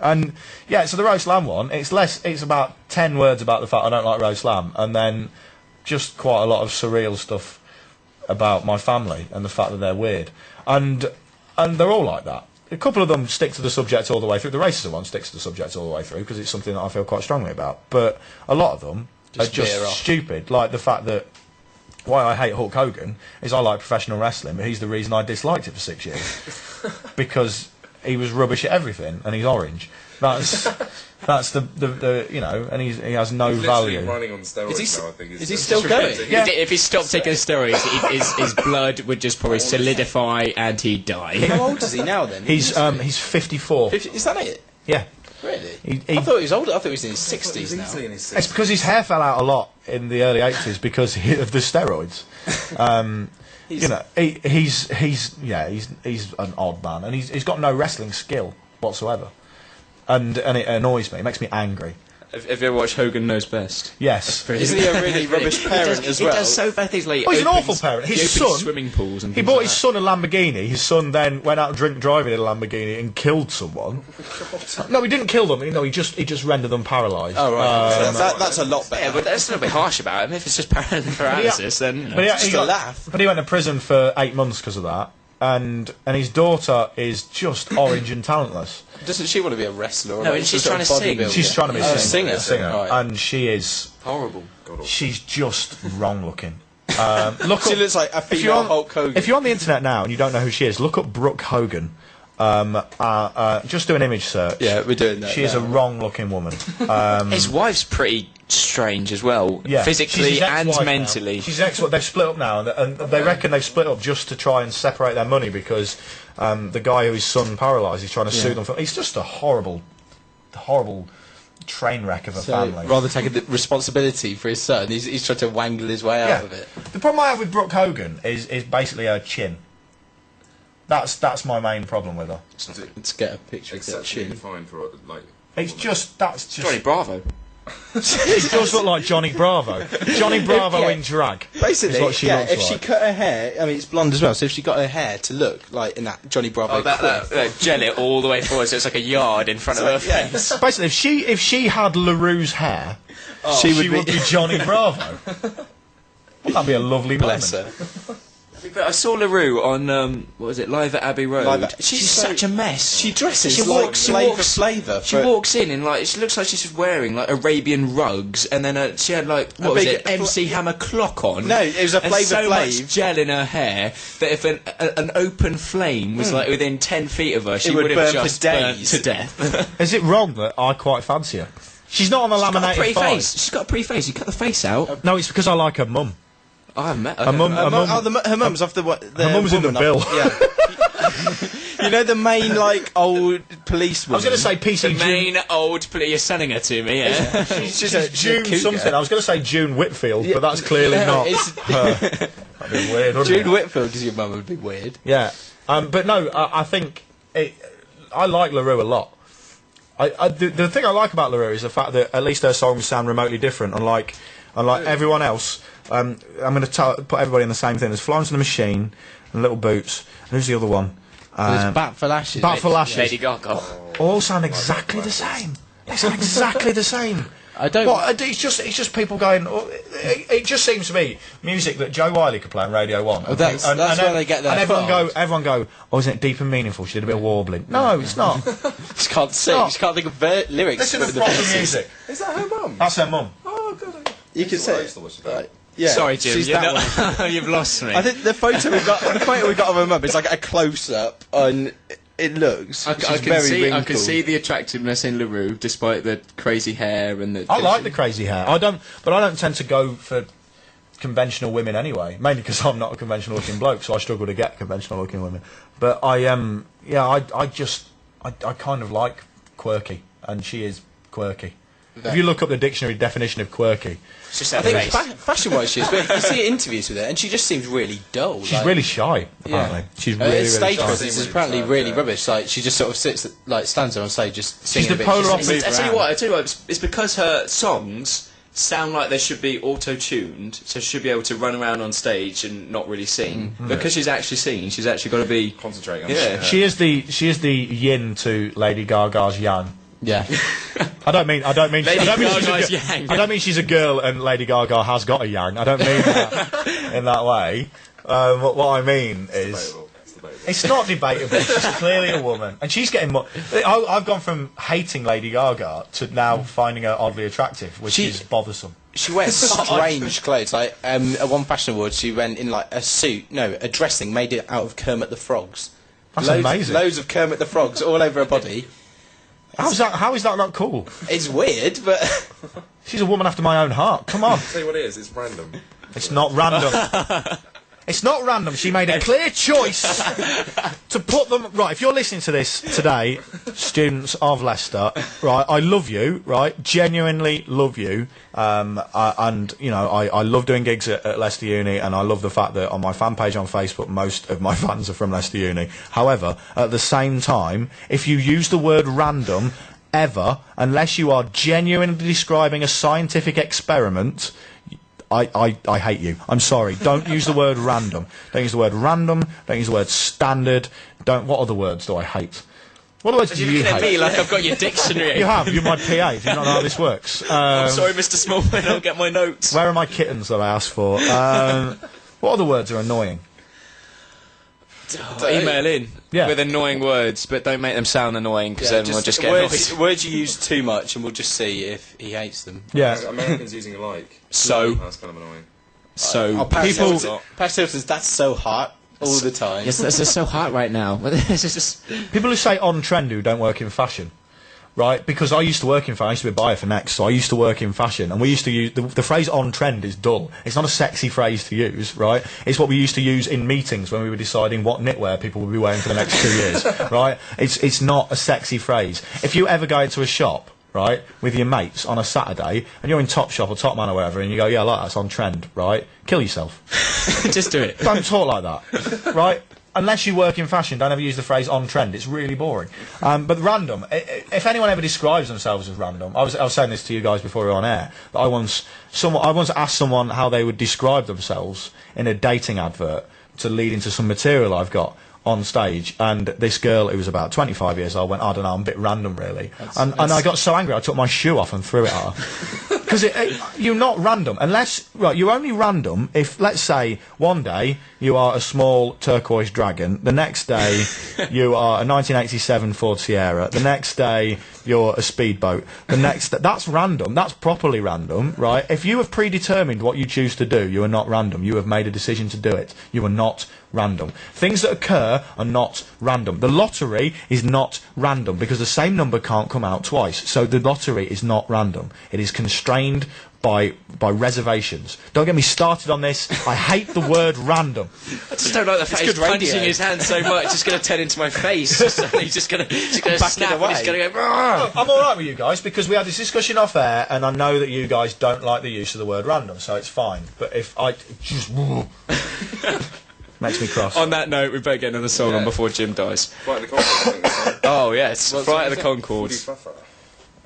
And yeah, so the roast lamb one, it's about 10 words about the fact I don't like roast lamb, and then just quite a lot of surreal stuff about my family and the fact that they're weird. And they're all like that. A couple of them stick to the subject all the way through. The racism one sticks to the subject all the way through because it's something that I feel quite strongly about. But a lot of them are just stupid. Like the fact that why I hate Hulk Hogan is I like professional wrestling, but he's the reason I disliked it for 6 years. Because he was rubbish at everything, and he's orange. That's the you know, and he has no value. Running on steroids now, I think. Is he still going? Yeah. If he stopped taking steroids, his blood would just probably solidify and he'd die. How old is he now then? He's 54. Is that it? Yeah. Really? I thought he was older. I thought he was in his 60s now. In his 60s. It's because his hair fell out a lot in the early 80s because of the steroids. You know, he's an odd man, and he's got no wrestling skill whatsoever, and it annoys me. It makes me angry. Have you ever watched Hogan Knows Best? Yes. Isn't he a really rubbish parent as well? He does so bad things like... Well, he's an awful parent. His son... swimming pools and he bought his son a Lamborghini. His son then went out drink driving in a Lamborghini and killed someone. No, he didn't kill them. You know, he just rendered them paralysed. Oh, right. That's a lot better. Yeah, but that's a little bit harsh about him. If it's just paralysis, then... You know. But just a laugh. But he went to prison for 8 months because of that. And his daughter is just orange and talentless. Doesn't she want to be a wrestler? Or No, and she's trying to sing. She's trying to be a singer. Right. And she is... Horrible. She's just wrong looking. She looks like a female Hulk Hogan. If you're on the internet now and you don't know who she is, look up Brooke Hogan. Just do an image search. Yeah, we're doing that. She is a wrong-looking woman. His wife's pretty strange as well, yeah, physically and mentally. Now. She's ex-wife. They've split up now, and they reckon they've split up just to try and separate their money because the guy who his son paralysed is trying to sue them for. He's just a horrible train wreck of a family. Rather taking the responsibility for his son, he's trying to wangle his way out of it. The problem I have with Brooke Hogan is basically her chin. That's my main problem with her. Let's get a picture of that chin. Fine for like. It's just Johnny Bravo. It does look like Johnny Bravo. Johnny Bravo in drag. Basically, is what she looks if like. she cut her hair, I mean it's blonde as well. So if she got her hair to look like in that Johnny Bravo, Gel it all the way forward, so it's like a yard in front of her face. Basically, if she had LaRue's hair, she would be Johnny Bravo. That'd be a lovely bless moment. her. But I saw LaRue on what was it, Live at Abbey Road. She's such a mess. She dresses she like flavour. She walks in and like she looks like she's wearing like Arabian rugs, and then she had like MC Hammer clock on. No, it was a Flavor so Flav. much gel in her hair that if an open flame was like within 10 feet of her, she would have just burnt to death. Is it wrong that I quite fancy her? She's not on the laminated face. She's got a pretty face. You cut the face out. No, it's because I like her mum. I haven't met her. Her mum's off the her mum's in the bill. You know the main like old police woman. I was going to say PC. The main old police. You're selling her to me, yeah. She's June something. I was going to say June Whitfield, but that's clearly not her. That'd be weird, wouldn't June Whitfield, because your mum would be weird. Yeah, but no, I think I like LaRue a lot. The thing I like about LaRue is the fact that at least her songs sound remotely different, unlike everyone else. I'm going to put everybody in the same thing. There's Florence and the Machine and Little Boots. And who's the other one? There's Bat for Lashes. Bat for Lashes. Lady Gaga. All sound exactly the same. They sound exactly the same. I don't. What? It's just people going. It just seems to me music that Joe Wiley could play on Radio 1. Well, that's where they get their. And everyone go. Oh, isn't it deep and meaningful? She did a bit of warbling. No, it's not. She can't sing. She can't think of lyrics. Listen to proper music. Is that her mum? That's her mum. Oh, good. You can say. Right. Yeah. Sorry, Jim. You've lost me. I think the photo we got of her mum is like a close up on. It looks. I can see the attractiveness in LaRue, despite the crazy hair and the. I like the crazy hair. I don't tend to go for conventional women anyway. Mainly because I'm not a conventional looking bloke, so I struggle to get conventional looking women. But I kind of like quirky, and she is quirky. If you look up the dictionary definition of quirky, I think fashion-wise she is, but you see interviews with her and she just seems really dull. She's really shy, apparently. Yeah. She's really stage shy. presence is apparently really rubbish. Like, she just sort of stands there on stage just singing a bit. She's the polar opposite. I tell you what, it's because her songs sound like they should be auto-tuned, so she should be able to run around on stage and not really sing. Mm-hmm. Because she's actually singing, she's actually got to be concentrating on She is the yin to Lady Gaga's yang. Yeah. I don't mean Lady Gaga's she's yang. I don't mean she's a girl and Lady Gaga has got a yang. I don't mean that in that way. What I mean is, Debatable. It's debatable. it's not debatable. She's clearly a woman, and she's getting more. I've gone from hating Lady Gaga to now finding her oddly attractive, which is bothersome. She wears strange clothes. Like at one fashion award, she went in like a dressing made it out of Kermit the Frogs. That's amazing. Loads of Kermit the Frogs all over her body. How is that not cool? It's weird, but She's a woman after my own heart. Come on. I'll tell you what it is. It's random. It's not random. It's not random. She made a clear choice to put them... Right, if you're listening to this today, students of Leicester, right, I love you, right, genuinely love you, and, you know, I love doing gigs at Leicester Uni, and I love the fact that on my fan page on Facebook, most of my fans are from Leicester Uni. However, at the same time, if you use the word random ever, unless you are genuinely describing a scientific experiment... I hate you. I'm sorry. Don't use the word random. Don't use the word random. Don't use the word standard. What other words do I hate? What other words do you Looking at me hate? like I've got your dictionary. You have. You're my PA. Do you not know how this works? I'm sorry, Mr. Smallman, I'll get my notes. Where are my kittens that I asked for? What other words are annoying? Email in Yeah. with annoying words, but don't make them sound annoying, because then we'll just get annoyed. words you use too much, and we'll just see if he hates them. Yeah. Americans using like. So, That's kind of annoying. Paris people- Hilton- Paris Hilton's that's so hot all the time. yes, this is so hot right now. This is just... People who say on trend who don't work in fashion, right? Because I used to work in fashion. I used to be a buyer for Next, so I used to work in fashion, and we used to use the phrase "on trend" is dull. It's not a sexy phrase to use, right? It's what we used to use in meetings when we were deciding what knitwear people would be wearing for the next 2 years, right? It's not a sexy phrase. If you ever go into a shop, right, with your mates on a Saturday, and you're in Topshop or Topman or whatever, and you go, yeah, like that's on trend, right? Kill yourself. just do it. Don't talk like that, right? Unless you work in fashion, don't ever use the phrase on trend. It's really boring. But random, if anyone ever describes themselves as random, I was saying this to you guys before we were on air, that I once asked someone how they would describe themselves in a dating advert to lead into some material I've got on stage, and this girl who was about 25 years old went, I don't know, I'm a bit random really. And I got so angry I took my shoe off and threw it at her. Because you're not random, unless, right, you're only random if, let's say, one day you are a small turquoise dragon, the next day you are a 1987 Ford Sierra, the next day you're a speedboat, that's random, that's properly random, right? If you have predetermined what you choose to do, you are not random, you have made a decision to do it, you are not random. Things that occur are not random. The lottery is not random because the same number can't come out twice. So the lottery is not random. It is constrained by reservations. Don't get me started on this. I hate the word random. I just don't like the fact he's good radio. punching his hand so much, it's going to turn into my face. He's just going to snap and away. he's going to go... "Rah!" I'm all right with you guys because we had this discussion off air, and I know that you guys don't like the use of the word random, so it's fine. But if I just makes me cross. On that note, we better get another song on before Jim dies. Right in the Concord, I think. Oh, yes. Well, Fright of is the it? Concords. Woody Fluffer.